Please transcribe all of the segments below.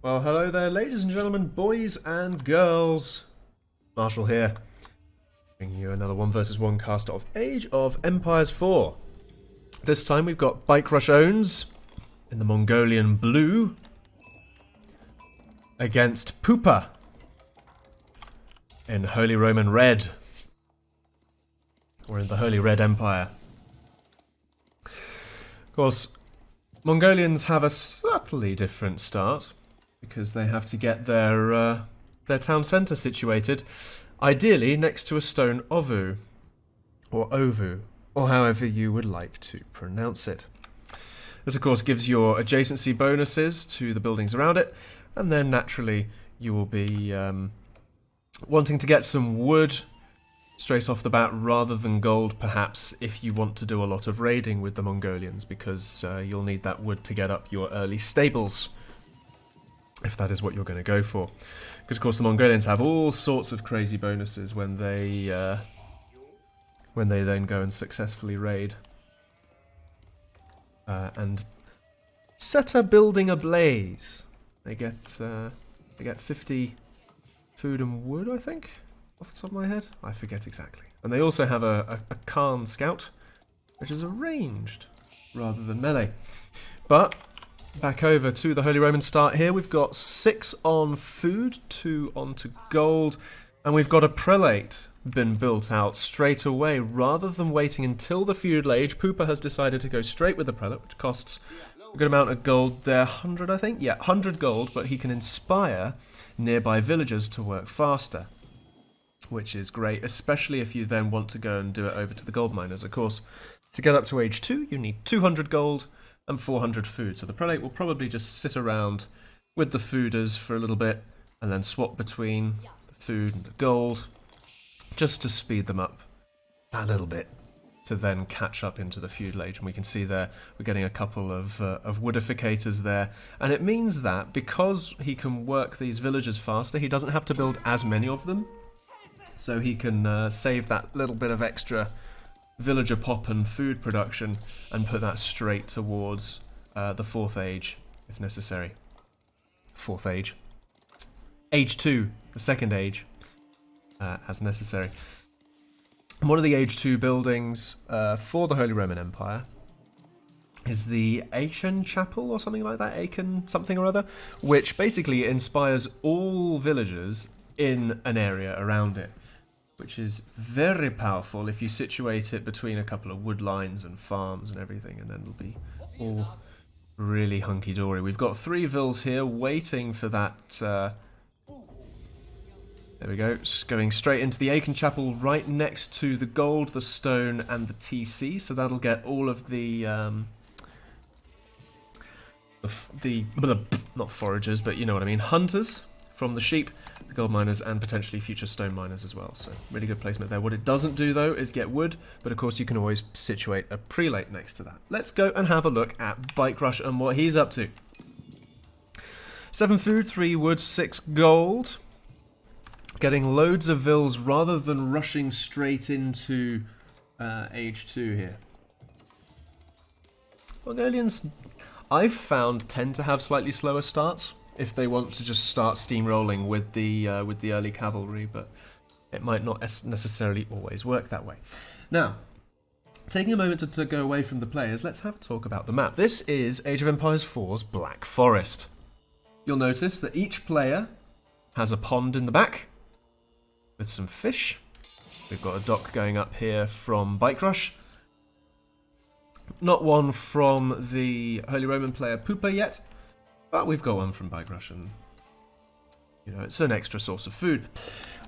Well, hello there, ladies and gentlemen, boys and girls. Marshall here, bringing you another 1 vs 1 cast of Age of Empires 4. This time we've got Bike Rush Owns in the Mongolian blue against Pupa in Holy Roman red. Or in the Holy Red Empire. Of course, Mongolians have a subtly different start because they have to get their town centre situated, ideally next to a stone ovu, or ovu, or however you would like to pronounce it. This, of course, gives your adjacency bonuses to the buildings around it, and then naturally you will be wanting to get some wood straight off the bat rather than gold, perhaps, if you want to do a lot of raiding with the Mongolians, because you'll need that wood to get up your early stables, if that is what you're going to go for. Because, of course, the Mongolians have all sorts of crazy bonuses when they then go and successfully raid. And set a building ablaze. They get 50 food and wood, I think, off the top of my head. I forget exactly. And they also have a Khan scout, which is a ranged rather than melee. But back over to the Holy Roman start here. We've got 6 on food, 2 onto gold, and we've got a prelate been built out straight away rather than waiting until the feudal age. Pupa has decided to go straight with the prelate, which costs a good amount of gold there. 100, I think? Yeah, 100 gold, but he can inspire nearby villagers to work faster, which is great, especially if you then want to go and do it over to the gold miners. Of course, to get up to age 2, you need 200 gold and 400 food. So the prelate will probably just sit around with the fooders for a little bit and then swap between the food and the gold just to speed them up a little bit to then catch up into the feudal age. And we can see there we're getting a couple of woodificators there. And it means that because he can work these villagers faster, he doesn't have to build as many of them. So he can save that little bit of extra villager pop and food production and put that straight towards the 4th age, if necessary. 4th age. Age 2, the 2nd age, as necessary. And one of the age 2 buildings for the Holy Roman Empire is the Aachen Chapel or something like that, Aachen something or other, which basically inspires all villagers in an area around it, which is very powerful if you situate it between a couple of wood lines and farms and everything, and then it'll be all really hunky-dory. We've got 3 vills here waiting for that. There we go, going straight into the Aachen Chapel right next to the gold, the stone, and the TC, so that'll get all of the not foragers, but you know what I mean, hunters from the sheep, the gold miners, and potentially future stone miners as well. So really good placement there. What it doesn't do though is get wood, but of course you can always situate a prelate next to that. Let's go and have a look at Bike Rush and what he's up to. 7 food, 3 wood, 6 gold. Getting loads of vills rather than rushing straight into age 2 here. Mongolians, I've found, tend to have slightly slower starts if they want to just start steamrolling with the early cavalry, but it might not necessarily always work that way. Now, taking a moment to go away from the players, let's have a talk about the map. This is Age of Empires 4's Black Forest. You'll notice that each player has a pond in the back with some fish. We've got a dock going up here from Bike Rush. Not one from the Holy Roman player Pupa yet, but we've got one from Bike Rush, and you know, it's an extra source of food.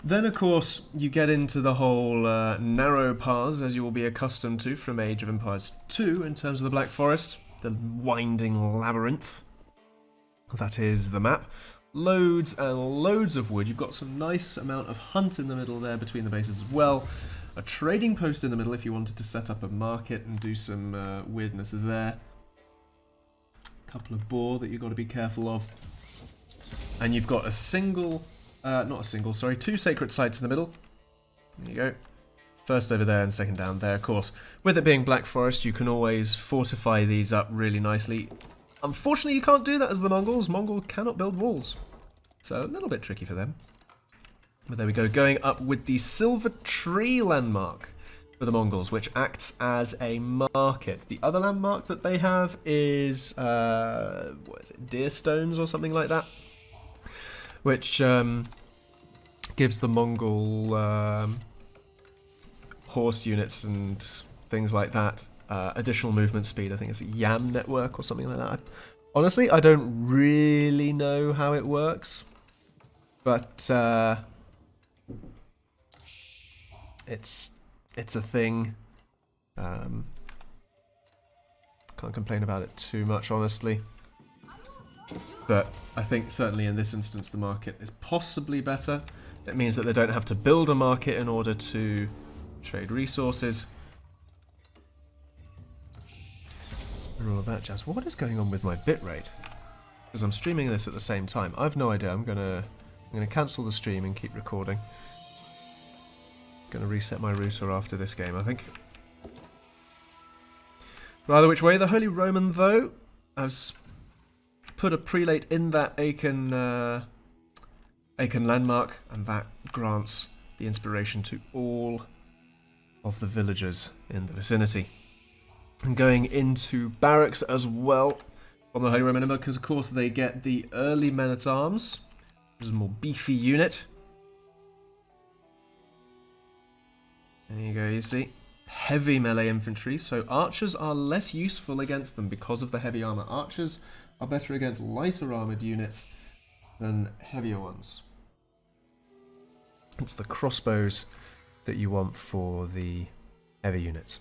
Then, of course, you get into the whole narrow paths, as you will be accustomed to from Age of Empires 2 in terms of the Black Forest, the winding labyrinth. That is the map. Loads and loads of wood. You've got some nice amount of hunt in the middle there between the bases as well. A trading post in the middle if you wanted to set up a market and do some weirdness there. A couple of boar that you've got to be careful of. And you've got a single, sorry, 2 sacred sites in the middle. There you go. First over there and second down there, of course. With it being Black Forest, you can always fortify these up really nicely. Unfortunately, you can't do that as the Mongols. Mongols cannot build walls. So a little bit tricky for them. But there we go, going up with the Silver Tree landmark for the Mongols, which acts as a market. The other landmark that they have is, what is it, Deer Stones or something like that, which gives the Mongol horse units and things like that additional movement speed. I think it's a Yam network or something like that. Honestly, I don't really know how it works, but it's a thing. Can't complain about it too much, honestly. But I think certainly in this instance the market is possibly better. It means that they don't have to build a market in order to trade resources. And all of that jazz. What is going on with my bitrate? Because I'm streaming this at the same time. I've no idea. I'm gonna cancel the stream and keep recording. Gonna reset my router after this game, I think. Rather which way, the Holy Roman though has put a prelate in that Aachen landmark, and that grants the inspiration to all of the villagers in the vicinity. And going into barracks as well from the Holy Roman Empire, because of course they get the early men-at-arms, which is a more beefy unit. There you go, you see. Heavy melee infantry, so archers are less useful against them because of the heavy armor. Archers are better against lighter armored units than heavier ones. It's the crossbows that you want for the heavy units.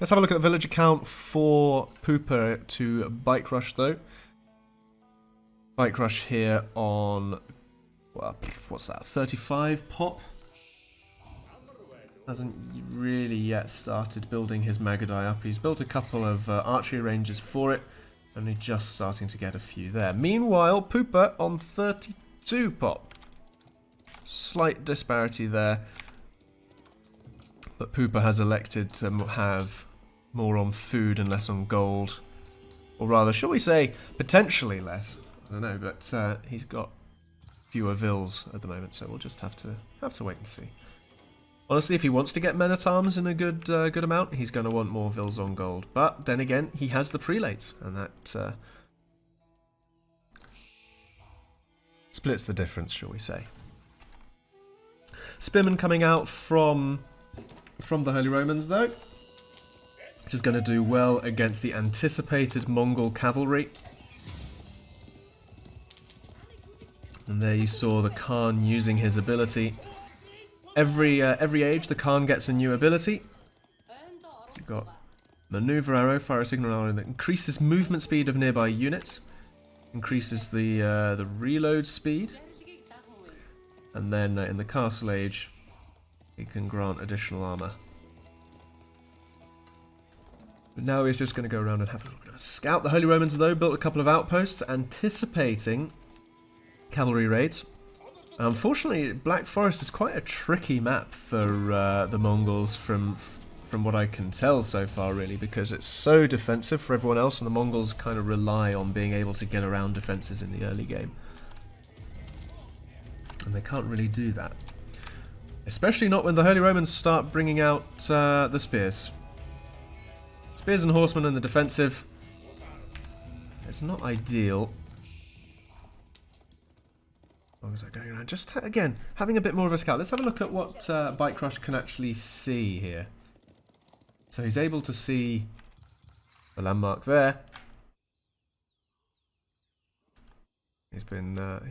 Let's have a look at the villager count for Pooper to Bike Rush though. Bike Rush here on, well, what's that, 35 pop? Hasn't really yet started building his Magadai up. He's built a couple of archery ranges for it, only just starting to get a few there. Meanwhile, Pooper on 32 pop. Slight disparity there, but Pooper has elected to have more on food and less on gold. Or rather, shall we say, potentially less. I don't know, but he's got fewer vills at the moment, so we'll just have to wait and see. Honestly, if he wants to get men-at-arms in a good amount, he's going to want more vills on gold. But then again, he has the prelates, and that splits the difference, shall we say. Spearmen coming out from the Holy Romans, though, which is going to do well against the anticipated Mongol cavalry. And there you saw the Khan using his ability. Every age, the Khan gets a new ability. You've got Maneuver Arrow, fire a signal arrow that increases movement speed of nearby units, increases the reload speed, and then in the Castle Age, he can grant additional armor. But now he's just going to go around and have a look at a scout. The Holy Romans, though, built a couple of outposts, anticipating cavalry raids. Unfortunately, Black Forest is quite a tricky map for the Mongols from what I can tell so far, really, because it's so defensive for everyone else, and the Mongols kind of rely on being able to get around defenses in the early game. And they can't really do that. Especially not when the Holy Romans start bringing out the spears. Spears and horsemen in the defensive. It's not ideal. As long as I'm going around, just again having a bit more of a scout. Let's have a look at what Bike Rush can actually see here. So he's able to see the landmark there. He's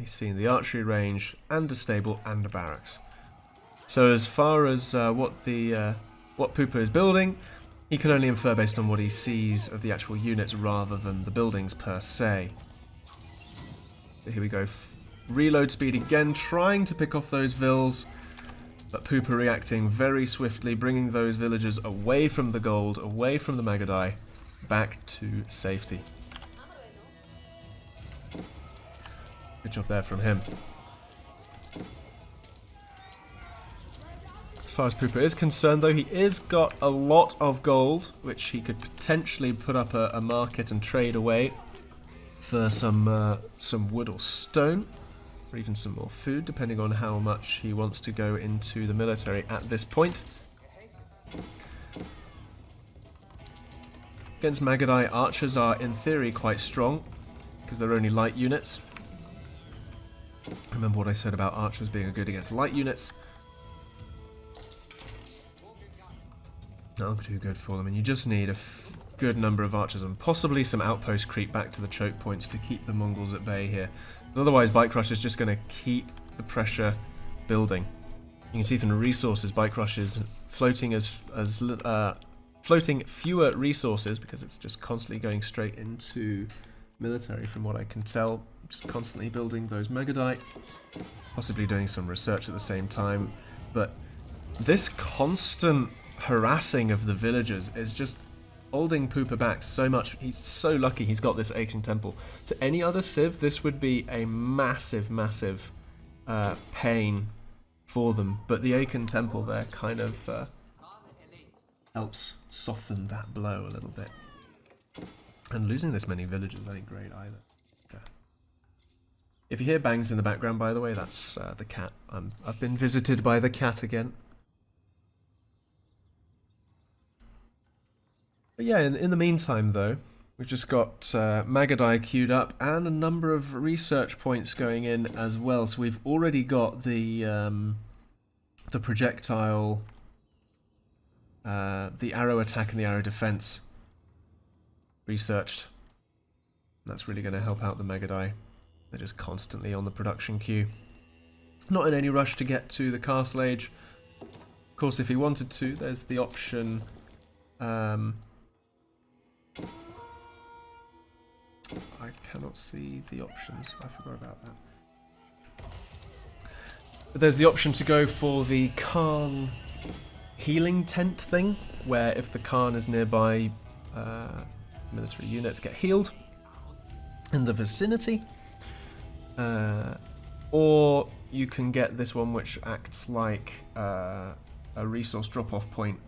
seen the archery range and a stable and a barracks. So as far as what Pooper is building, he can only infer based on what he sees of the actual units rather than the buildings per se. But here we go. Reload speed again, trying to pick off those vills, but Pooper reacting very swiftly, bringing those villagers away from the gold, away from the Magadai, back to safety. Good job there from him. As far as Pooper is concerned, though, he is got a lot of gold, which he could potentially put up a market and trade away for some wood or stone, or even some more food, depending on how much he wants to go into the military at this point. Against Magadai, archers are in theory quite strong, because they're only light units. Remember what I said about archers being good against light units. Not too good for them, and you just need a good number of archers and possibly some outpost creep back to the choke points to keep the Mongols at bay here. Because otherwise, Bite Crush is just going to keep the pressure building. You can see from the resources, Bite Crush is floating floating fewer resources because it's just constantly going straight into military, from what I can tell. Just constantly building those Megadite, possibly doing some research at the same time. But this constant harassing of the villagers is just holding Pooper back so much. He's so lucky he's got this ancient temple. To any other civ, this would be a massive, massive pain for them. But the Achen temple there kind of helps soften that blow a little bit. And losing this many villagers ain't great either. Yeah. If you hear bangs in the background, by the way, that's the cat. I've been visited by the cat again. But yeah, in the meantime, though, we've just got Magadai queued up and a number of research points going in as well. So we've already got the projectile, the arrow attack and the arrow defense researched. That's really going to help out the Magadai. They're just constantly on the production queue. Not in any rush to get to the castle age. Of course, if he wanted to, there's the option. I cannot see the options. I forgot about that. But there's the option to go for the Khan healing tent thing, where if the Khan is nearby, military units get healed in the vicinity. Or you can get this one, which acts like a resource drop-off point.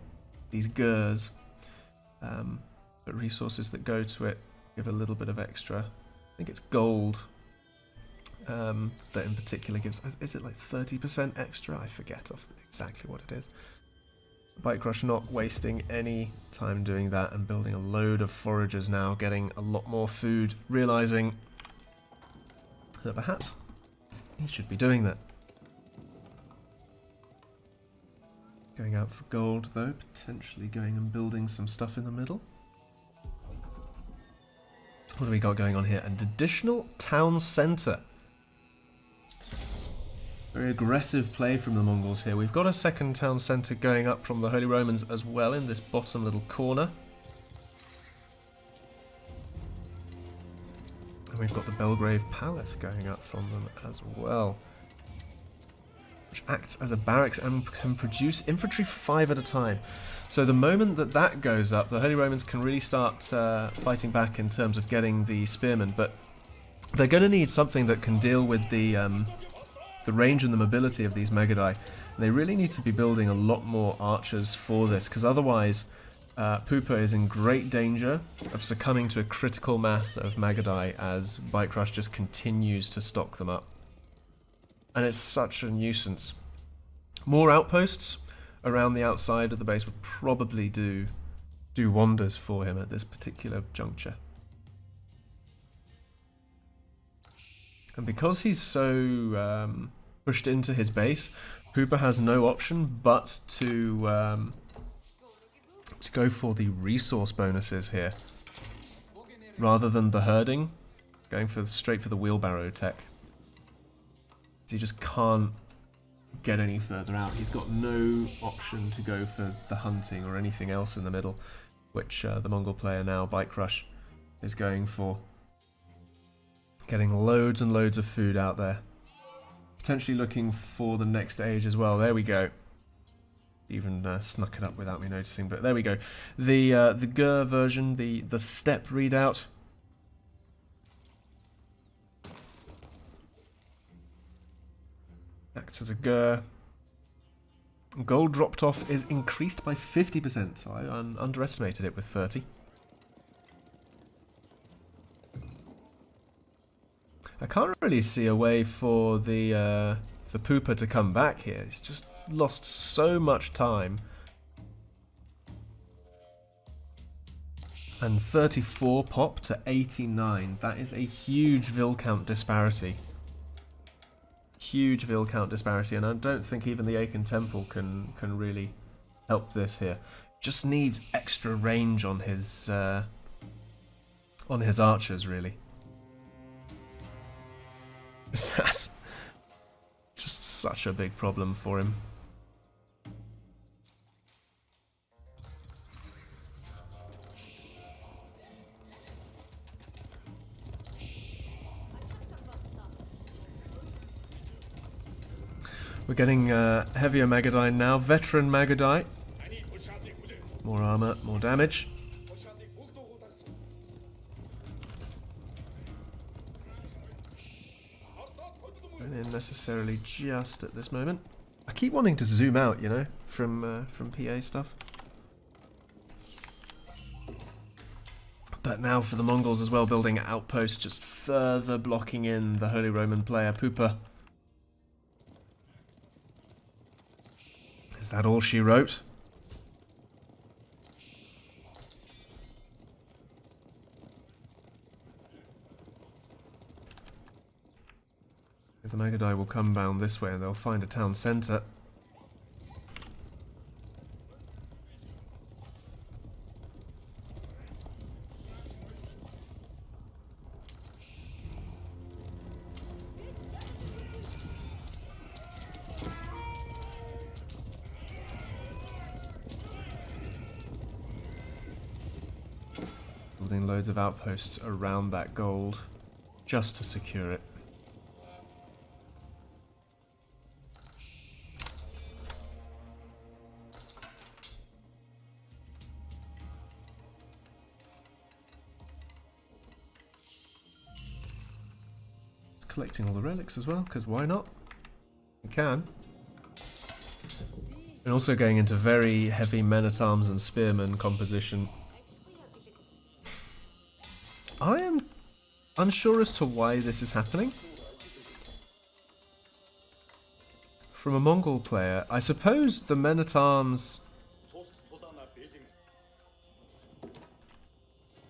These GRs, but resources that go to it give a little bit of extra. I think it's gold that in particular gives. Is it like 30% extra? I forget exactly what it is. Bite Crush not wasting any time doing that and building a load of foragers now, getting a lot more food, realizing that perhaps he should be doing that. Going out for gold though, potentially going and building some stuff in the middle. What do we got going on here? An additional town centre. Very aggressive play from the Mongols here. We've got a second town centre going up from the Holy Romans as well in this bottom little corner. And we've got the Belgrave Palace going up from them as well, which acts as a barracks and can produce infantry 5 at a time. So the moment that that goes up, the Holy Romans can really start fighting back in terms of getting the spearmen. But they're going to need something that can deal with the range and the mobility of these Megadai. They really need to be building a lot more archers for this, because otherwise Pooper is in great danger of succumbing to a critical mass of Magadai as Bite Crush just continues to stock them up. And it's such a nuisance. More outposts around the outside of the base would probably do wonders for him at this particular juncture. And because he's so pushed into his base, Pooper has no option but to go for the resource bonuses here, rather than the herding, going straight for the wheelbarrow tech. So he just can't get any further out. He's got no option to go for the hunting or anything else in the middle, which the Mongol player now, Bite Crush, is going for. Getting loads and loads of food out there. Potentially looking for the next age as well. There we go. Even snuck it up without me noticing, but there we go. The GR version, the step readout. Acts as a GR. Gold dropped off is increased by 50%, so I underestimated it with 30. I can't really see a way for the for Pooper to come back here. He's just lost so much time. And 34 pop to 89. That is a huge Vil count disparity. Huge Vil count disparity, and I don't think even the Achen Temple can really help this here. Just needs extra range on his archers, really. That's just such a big problem for him. We're getting heavier Magadai now. Veteran Magadai. More armor, more damage. Don't in necessarily just at this moment. I keep wanting to zoom out, you know, from PA stuff. But now for the Mongols as well, building outposts, just further blocking in the Holy Roman player, Pooper. Is that all she wrote? If the Magadai will come bound this way and they'll find a town centre. Building loads of outposts around that gold just to secure it. Collecting all the relics as well, because why not? You can. And also going into very heavy men-at-arms and spearmen composition. I am unsure as to why this is happening. From a Mongol player, I suppose the men-at-arms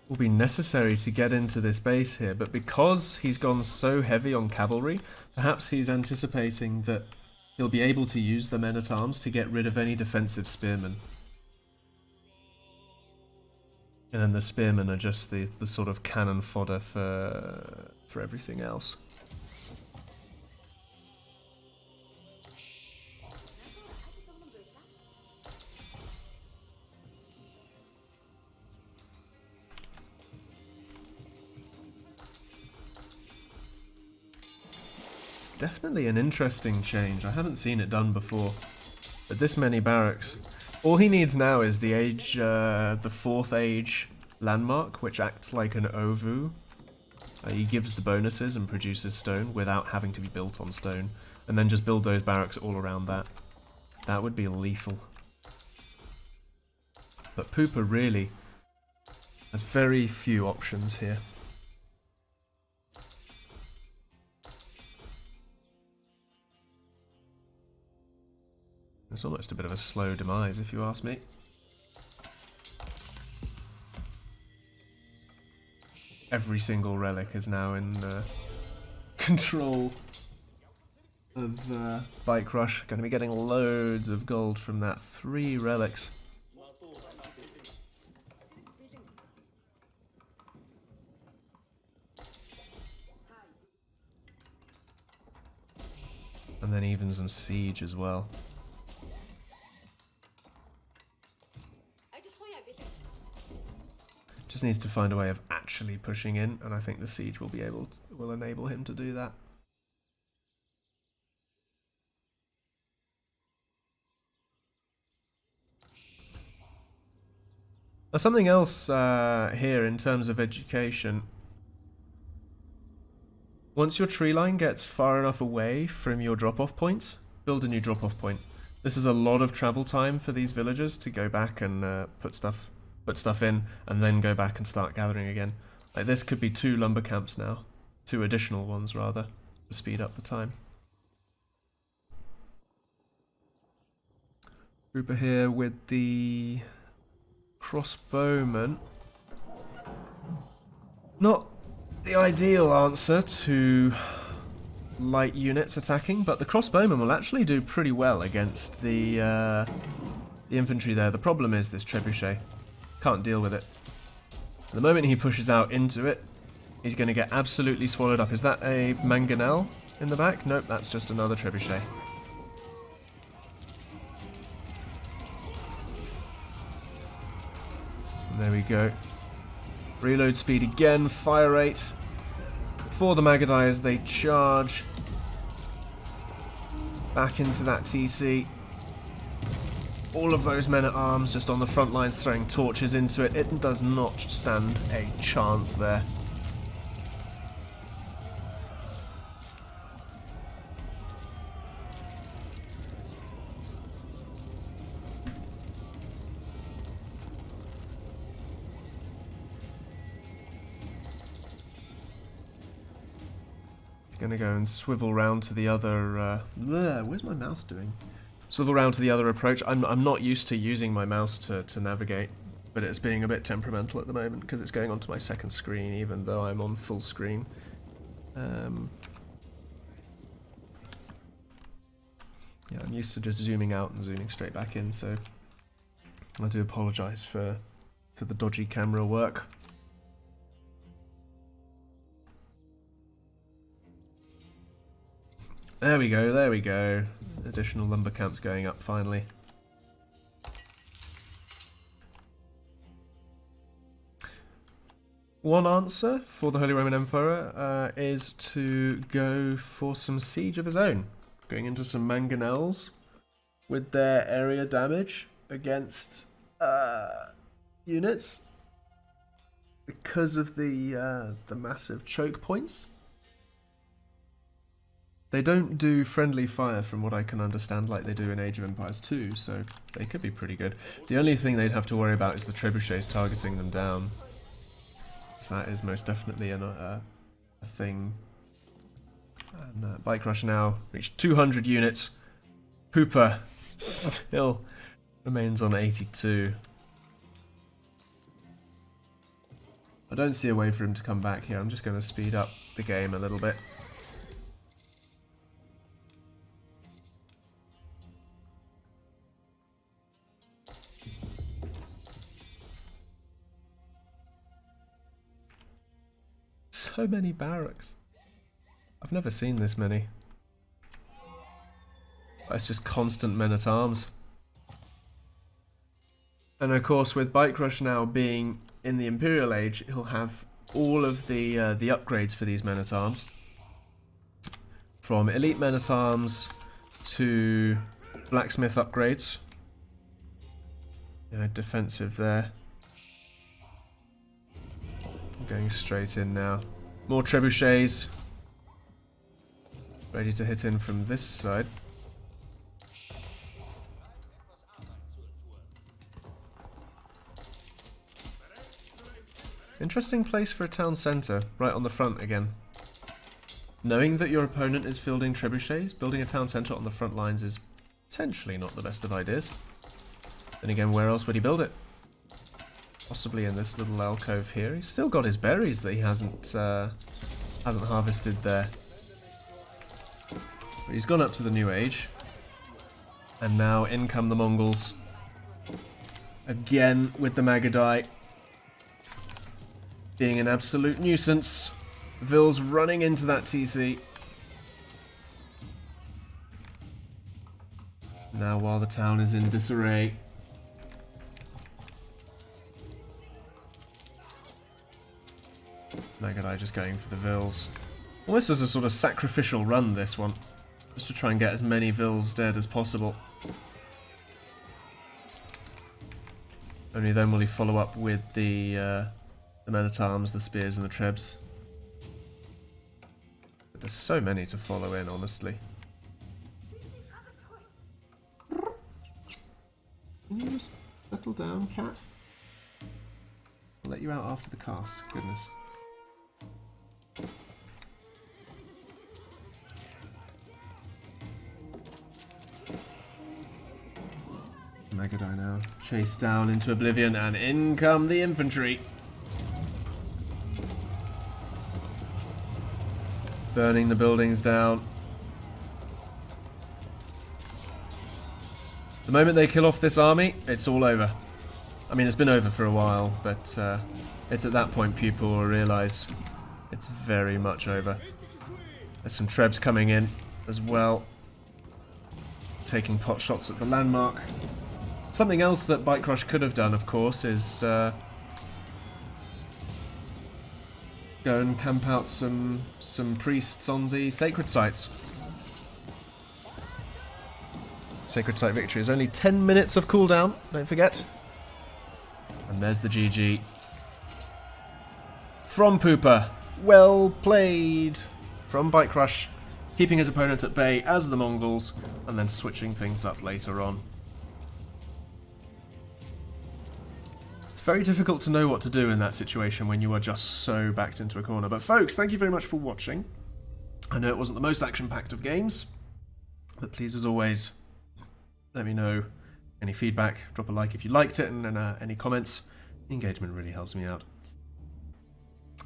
will be necessary to get into this base here, but because he's gone so heavy on cavalry, perhaps he's anticipating that he'll be able to use the men-at-arms to get rid of any defensive spearmen. And then the spearmen are just the sort of cannon fodder for everything else. It's definitely an interesting change. I haven't seen it done before. But this many barracks. All he needs now is the age, the 4th age landmark, which acts like an ovu. He gives the bonuses and produces stone without having to be built on stone. And then just build those barracks all around that. That would be lethal. But Pooper really has very few options here. It's almost a bit of a slow demise, if you ask me. Every single relic is now in control of Bike Rush. Going to be getting loads of gold from that. 3 relics. And then even some siege as well. Just needs to find a way of actually pushing in, and I think the siege will enable him to do that. Now, something else here in terms of education. Once your tree line gets far enough away from your drop-off points, build a new drop-off point. This is a lot of travel time for these villagers to go back and put stuff in, and then go back and start gathering again. Like, this could be 2 lumber camps now. 2 additional ones, rather, to speed up the time. Trooper here with the crossbowman. Not the ideal answer to light units attacking, but the crossbowman will actually do pretty well against the infantry there. The problem is this trebuchet. Can't deal with it. The moment he pushes out into it, he's going to get absolutely swallowed up. Is that a mangonel in the back? Nope, that's just another trebuchet. There we go. Reload speed again, fire rate. For the Magadai as they charge. Back into that TC. All of those men-at-arms just on the front lines throwing torches into it. It does not stand a chance there. He's going to go and swivel round to the other... where's my mouse doing? Swivel round to the other approach. I'm not used to using my mouse to navigate, but it's being a bit temperamental at the moment because it's going onto my second screen even though I'm on full screen. Yeah, I'm used to just zooming out and zooming straight back in, so I do apologise for the dodgy camera work. There we go, there we go. Additional lumber camps going up finally. One answer for the Holy Roman Emperor is to go for some siege of his own. Going into some mangonels with their area damage against units because of the massive choke points. They don't do friendly fire from what I can understand like they do in Age of Empires 2, so they could be pretty good. The only thing they'd have to worry about is the trebuchets targeting them down. So that is most definitely a thing. And Bike Rush now reached 200 units. Pooper still remains on 82. I don't see a way for him to come back here. I'm just going to speed up the game a little bit. So many barracks. I've never seen this many. It's just constant men-at-arms. And of course, with Bike Rush now being in the Imperial Age, he'll have all of the upgrades for these men-at-arms. From elite men-at-arms to blacksmith upgrades. Yeah, defensive there. Going straight in now. More trebuchets. Ready to hit in from this side. Interesting place for a town centre, right on the front again. Knowing that your opponent is fielding trebuchets, building a town centre on the front lines is potentially not the best of ideas. Then again, where else would he build it? Possibly in this little alcove here. He's still got his berries that he hasn't harvested there. But he's gone up to the New Age. And now in come the Mongols. Again with the Magadai. Being an absolute nuisance. Vils running into that TC. Now while the town is in disarray. Magadai just going for the Vils. Almost as a sort of sacrificial run, this one. Just to try and get as many Vils dead as possible. Only then will he follow up with the men-at-arms, the spears and the trebs. But there's so many to follow in, honestly. Can you just settle down, cat? I'll let you out after the cast. Goodness. Megadai now chased down into oblivion, and in come the infantry. Burning the buildings down. The moment they kill off this army, it's all over. I mean, it's been over for a while, but it's at that point people will realise it's very much over. There's some trebs coming in as well, taking pot shots at the landmark. Something else that Bite Crush could have done, of course, is go and camp out some priests on the sacred sites. Sacred Site victory is only 10 minutes of cooldown, don't forget. And there's the GG. From Pooper. Well played. From Bite Crush, keeping his opponent at bay as the Mongols, and then switching things up later on. It's very difficult to know what to do in that situation when you are just so backed into a corner. But folks, thank you very much for watching. I know it wasn't the most action-packed of games, but please, as always, let me know any feedback. Drop a like if you liked it, and any comments. The engagement really helps me out.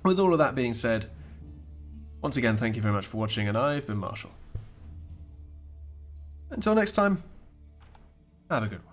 With all of that being said, once again, thank you very much for watching, and I've been Marshall. Until next time, have a good one.